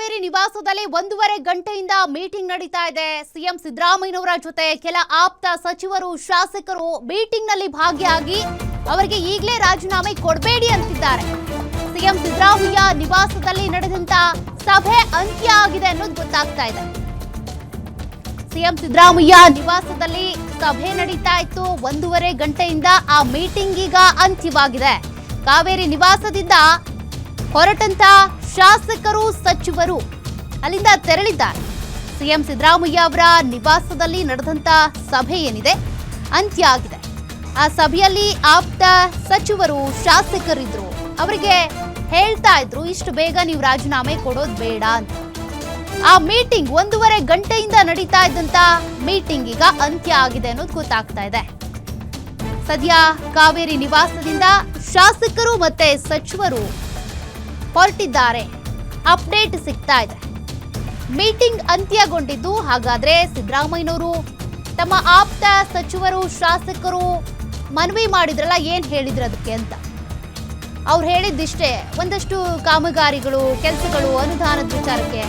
ಕಾವೇರಿ ನಿವಾಸದಲ್ಲಿ 1.5 ಗಂಟೆಯಿಂದ ಮೀಟಿಂಗ್ ನಡೀತಾ ಇದೆ. ಸಿಎಂ ಸಿದ್ದರಾಮಯ್ಯನವರ ಜೊತೆ ಕೆಲ ಆಪ್ತ ಸಚಿವರು ಶಾಸಕರು ಮೀಟಿಂಗ್ ನಲ್ಲಿ ಭಾಗಿಯಾಗಿ ಅವರಿಗೆ ಈಗಲೇ ರಾಜೀನಾಮೆ ಕೊಡಬೇಡಿ ಅಂತಿದ್ದಾರೆ. ಸಿಎಂ ಸಿದ್ದರಾಮಯ್ಯ ನಿವಾಸದಲ್ಲಿ ನಡೆದಂತ ಸಭೆ ಅಂತ್ಯ ಆಗಿದೆ ಅನ್ನೋದು ಗೊತ್ತಾಗ್ತಾ ಇದೆ. ಸಿಎಂ ಸಿದ್ದರಾಮಯ್ಯ ನಿವಾಸದಲ್ಲಿ ಸಭೆ ನಡೀತಾ ಇತ್ತು. 1.5 ಗಂಟೆಯಿಂದ ಆ ಮೀಟಿಂಗ್ ಈಗ ಅಂತ್ಯವಾಗಿದೆ. ಕಾವೇರಿ ನಿವಾಸದಿಂದ ಹೊರಟಂತ ಶಾಸಕರು ಸಚಿವರು ಅಲ್ಲಿಂದ ತೆರಳಿದ್ದಾರೆ. ಸಿಎಂ ಸಿದ್ದರಾಮಯ್ಯ ಅವರ ನಿವಾಸದಲ್ಲಿ ನಡೆದಂತ ಸಭೆ ಏನಿದೆ ಅಂತ್ಯ ಆಗಿದೆ. ಆ ಸಭೆಯಲ್ಲಿ ಆಪ್ತ ಸಚಿವರು ಶಾಸಕರಿದ್ರು. ಅವರಿಗೆ ಹೇಳ್ತಾ ಇದ್ರು ಇಷ್ಟು ಬೇಗ ನೀವು ರಾಜೀನಾಮೆ ಕೊಡೋದು ಬೇಡ ಅಂತ. ಆ ಮೀಟಿಂಗ್ 1.5 ಗಂಟೆಯಿಂದ ನಡೀತಾ ಇದ್ದಂತ ಮೀಟಿಂಗ್ ಈಗ ಅಂತ್ಯ ಆಗಿದೆ ಅನ್ನೋದು ಗೊತ್ತಾಗ್ತಾ ಇದೆ. ಸದ್ಯ ಕಾವೇರಿ ನಿವಾಸದಿಂದ ಶಾಸಕರು ಮತ್ತೆ ಸಚಿವರು ಹೊರಟಿದ್ದಾರೆ. ಅಪ್ಡೇಟ್ ಸಿಗ್ತಾ ಇದೆ. ಮೀಟಿಂಗ್ ಅಂತ್ಯಗೊಂಡಿದ್ದು ಹಾಗಾದ್ರೆ ಸಿದ್ದರಾಮಯ್ಯನವರು ತಮ್ಮ ಆಪ್ತ ಸಚಿವರು ಶಾಸಕರು ಮನವಿ ಮಾಡಿದ್ರಲ್ಲ, ಏನ್ ಹೇಳಿದ್ರು ಅದಕ್ಕೆ ಅಂತ. ಅವ್ರು ಹೇಳಿದ್ದಿಷ್ಟೇ, ಒಂದಷ್ಟು ಕಾಮಗಾರಿಗಳು ಕೆಲಸಗಳು ಅನುದಾನದ ವಿಚಾರಕ್ಕೆ